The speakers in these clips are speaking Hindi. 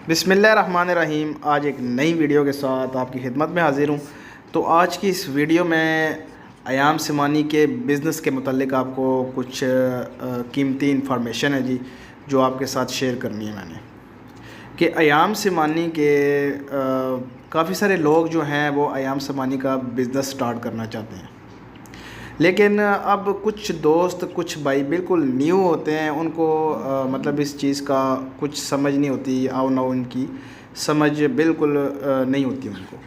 बिस्मिल्लाहिर्रहमानिर्रहीम। आज एक नई वीडियो के साथ आपकी खिदमत में हाज़िर हूँ। तो आज की इस वीडियो में अयाम सिमानी के बिज़नेस के मुतल्लिक़ आपको कुछ कीमती इंफॉर्मेशन है जी, जो आपके साथ शेयर करनी है मैंने। कि अयाम सिमानी के काफ़ी सारे लोग जो हैं वो अयाम सिमानी का बिज़नेस स्टार्ट करना चाहते हैं, लेकिन अब कुछ दोस्त कुछ भाई बिल्कुल न्यू होते हैं, उनको मतलब इस चीज़ का कुछ समझ नहीं होती, आओ ना उनकी समझ बिल्कुल नहीं होती उनको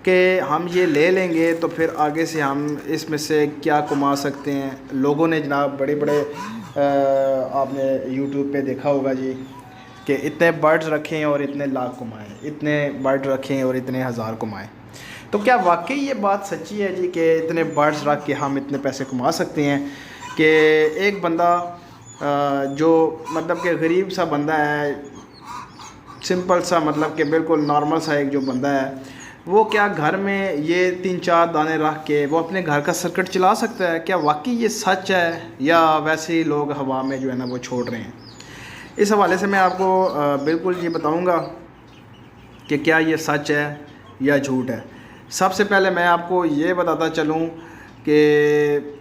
कि हम ये ले लेंगे तो फिर आगे से हम इसमें से क्या कमा सकते हैं। लोगों ने जनाब बड़े बड़े आपने यूट्यूब पे देखा होगा जी कि इतने बर्ड्स रखें और इतने लाख कमाएँ, इतने बर्ड रखें और इतने हज़ार कमाएँ। तो क्या वाकई ये बात सच्ची है जी कि इतने बर्ड्स रख के हम इतने पैसे कमा सकते हैं? कि एक बंदा जो मतलब कि गरीब सा बंदा है, सिंपल सा, मतलब कि बिल्कुल नॉर्मल सा एक जो बंदा है, वो क्या घर में ये 3-4 दाने रख के वो अपने घर का सर्किट चला सकता है? क्या वाकई ये सच है या वैसे ही लोग हवा में जो है ना वो छोड़ रहे हैं? इस हवाले से मैं आपको बिल्कुल ये बताऊंगा कि क्या ये सच है या झूठ है। सबसे पहले मैं आपको ये बताता चलूँ कि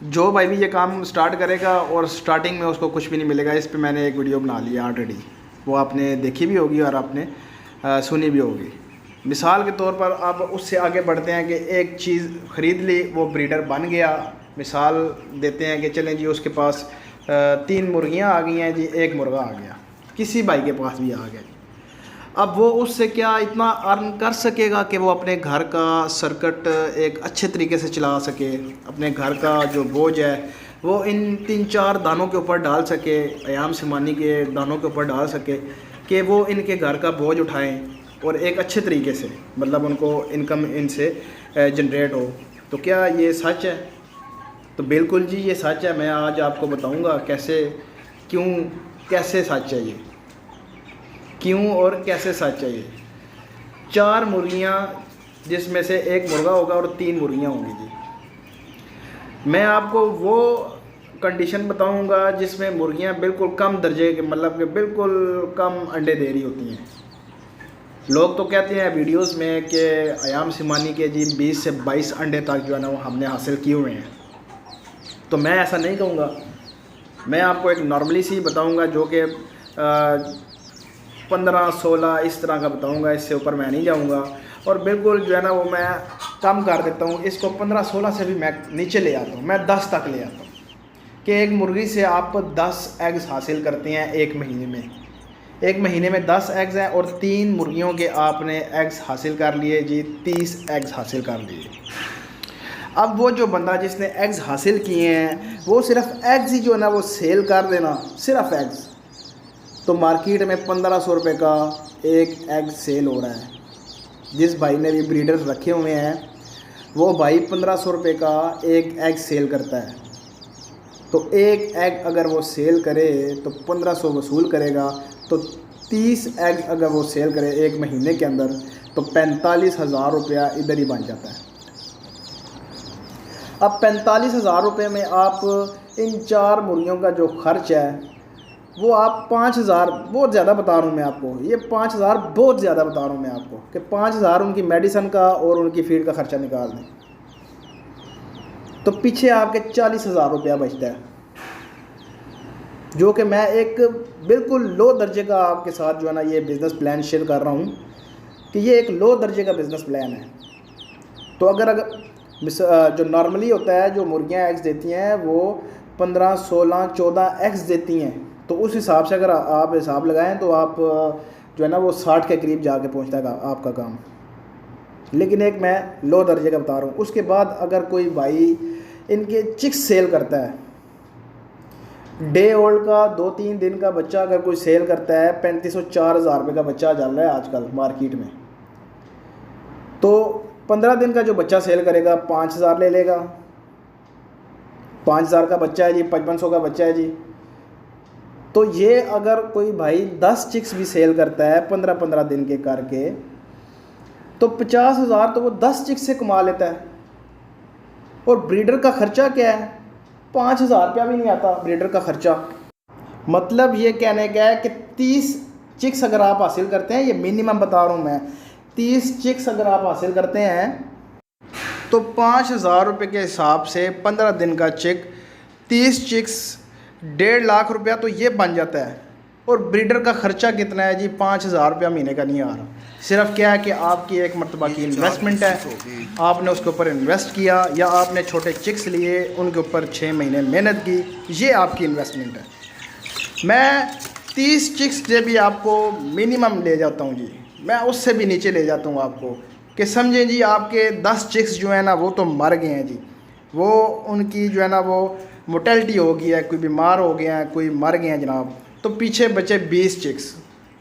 जो भाई भी ये काम स्टार्ट करेगा और स्टार्टिंग में उसको कुछ भी नहीं मिलेगा, इस पे मैंने एक वीडियो बना लिया ऑलरेडी, वो आपने देखी भी होगी और आपने सुनी भी होगी। मिसाल के तौर पर अब उससे आगे बढ़ते हैं कि एक चीज़ ख़रीद ली, वो ब्रीडर बन गया। मिसाल देते हैं कि चलें जी उसके पास 3 मुर्गियाँ आ गई हैं जी, 1 मुर्गा आ गया, किसी भाई के पास भी आ गया। अब वो उससे क्या इतना अर्न कर सकेगा कि वो अपने घर का सर्किट एक अच्छे तरीके से चला सके, अपने घर का जो बोझ है वो इन 3-4 दानों के ऊपर डाल सके, अयाम सिमानी के दानों के ऊपर डाल सके कि वो इनके घर का बोझ उठाएं और एक अच्छे तरीके से, मतलब उनको इनकम इनसे जनरेट हो। तो क्या ये सच है? तो बिल्कुल जी ये सच है। मैं आज आपको बताऊंगा कैसे, क्यों, कैसे सच है ये, क्यों और कैसे सच है ये। 4 मुर्गियाँ जिसमें से 1 मुर्गा होगा और 3 मुर्गियाँ होंगी जी। मैं आपको वो कंडीशन बताऊंगा जिसमें मुर्गियाँ बिल्कुल कम दर्जे के, मतलब कि बिल्कुल कम अंडे दे रही होती हैं। लोग तो कहते हैं वीडियोस में कि अयाम सिमानी के जी 20 से 22 अंडे तक जो है ना वो हमने हासिल किए हुए हैं। तो मैं ऐसा नहीं कहूँगा, मैं आपको एक नॉर्मली सी बताऊँगा जो कि 15-16 इस तरह का बताऊंगा, इससे ऊपर मैं नहीं जाऊंगा। और बिल्कुल जो है ना वो मैं कम कर देता हूँ, इसको 15-16 से भी मैं नीचे ले आता हूँ, मैं 10 तक ले आता हूँ कि एक मुर्गी से आप 10 एग्स हासिल करते हैं एक महीने में। एक महीने में 10 एग्स हैं और 3 मुर्गियों के आपने एग्स हासिल कर लिए जी, 30 एग्स हासिल कर लिए। अब वो जो बंदा जिसने एग्स हासिल किए हैं वो सिर्फ एग्स ही जो है ना वो सेल कर देना, सिर्फ एग्स, तो मार्केट में 1500 रुपये का एक एग सेल हो रहा है। जिस भाई ने भी ब्रीडर्स रखे हुए हैं वो भाई 1500 रुपये का एक एग सेल करता है। तो एक एग अगर वो सेल करे तो 1500 वसूल करेगा, तो 30 एग अगर वो सेल करे एक महीने के अंदर तो 45,000 रुपया इधर ही बन जाता है। अब 45,000 रुपये में आप इन 4 मुर्गियों का जो खर्च है वो आप 5,000, बहुत ज़्यादा बता रहा हूँ मैं आपको, ये 5,000 बहुत ज़्यादा बता रहा हूँ मैं आपको कि 5,000 उनकी मेडिसन का और उनकी फीड का ख़र्चा निकाल दें तो पीछे आपके 40,000 रुपया बचता है। जो कि मैं एक बिल्कुल लो दर्जे का आपके साथ जो है ना ये बिज़नेस प्लान शेयर कर रहा हूँ कि ये एक लो दर्जे का बिज़नेस प्लान है। तो अगर जो नॉर्मली होता है, जो मुर्गियाँ एग्स देती हैं वो 15, 16, 14 एग्स देती हैं, तो उस हिसाब से अगर आप हिसाब लगाएं तो आप जो है ना वो 60 के करीब जाके पहुंचता है आपका काम। लेकिन एक मैं लो दर्जे का बता रहा हूँ। उसके बाद अगर कोई भाई इनके चिक्स सेल करता है, डे ओल्ड का 2-3 दिन का बच्चा अगर कोई सेल करता है, 3500-4000 रुपये का बच्चा चल रहा है आजकल मार्केट में, तो 15 दिन का जो बच्चा सेल करेगा 5,000 ले लेगा। 5,000 का बच्चा है जी, 5500 का बच्चा है जी। तो ये अगर कोई भाई 10 चिक्स भी सेल करता है 15-15 दिन के करके तो 50,000 तो वो 10 चिक्स से कमा लेता है। और ब्रीडर का ख़र्चा क्या है? 5,000 रुपया भी नहीं आता ब्रीडर का ख़र्चा। मतलब ये कहने का है कि 30 चिक्स अगर आप हासिल करते हैं, ये मिनिमम बता रहा हूँ मैं, 30 चिक्स अगर आप हासिल करते हैं तो 5,000 रुपये के हिसाब से 15 दिन का चिक, 30 चिक्स 1.5 लाख रुपया तो ये बन जाता है। और ब्रीडर का ख़र्चा कितना है जी? 5,000 रुपया महीने का नहीं आ रहा। सिर्फ क्या है कि आपकी एक मरतबा की इन्वेस्टमेंट है, आपने उसके ऊपर इन्वेस्ट किया या आपने छोटे चिक्स लिए, उनके ऊपर 6 महीने मेहनत की, ये आपकी इन्वेस्टमेंट है। मैं 30 चिक्स से भी आपको मिनिमम ले जाता हूँ जी, मैं उससे भी नीचे ले जाता हूँ आपको, कि समझें जी आपके 10 चिक्स जो है ना वो तो मर गए हैं जी, वो उनकी जो है ना वो मोर्टेलिटी हो गई है, कोई बीमार हो गया है, कोई मर गए हैं जनाब। तो पीछे बचे 20 चिक्स,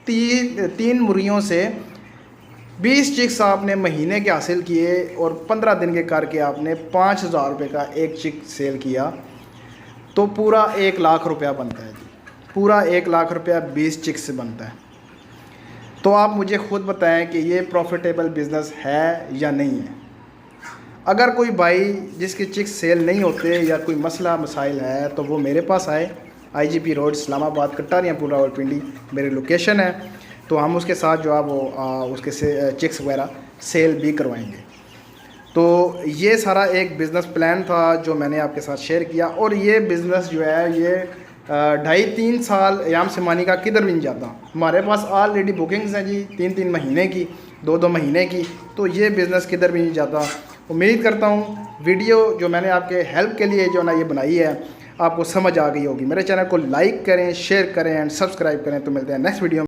तीन मुर्गियों से 20 चिक्स आपने महीने के हासिल किए और 15 दिन के करके आपने 5,000 रुपये का एक चिक सेल किया, तो पूरा 1 लाख रुपया बनता है जी, पूरा 1 लाख रुपया 20 चिक्स से बनता है। तो आप मुझे ख़ुद बताएं कि ये प्रॉफिटेबल बिज़नेस है या नहीं है। अगर कोई भाई जिसके चिक्स सेल नहीं होते या कोई मसला मसाइल है तो वो मेरे पास आए, IGP रोड इस्लामाबाद कट्टारियापुर रावलपिंडी मेरी लोकेशन है, तो हम उसके साथ जो है वो उसके से चिक्स वगैरह सेल भी करवाएंगे। तो ये सारा एक बिज़नेस प्लान था जो मैंने आपके साथ शेयर किया। और ये बिज़नेस जो है ये 2.5-3 साल अयाम सिमानी का किधर भी नहीं जाता। हमारे पास ऑलरेडी बुकिंग्स हैं जी 3-3 महीने की, 2-2 महीने की, तो ये बिज़नेस किधर भी नहीं जाता। उम्मीद करता हूँ वीडियो जो मैंने आपके हेल्प के लिए जो ना ये बनाई है आपको समझ आ गई होगी। मेरे चैनल को लाइक करें, शेयर करें एंड सब्सक्राइब करें। तो मिलते हैं नेक्स्ट वीडियो में।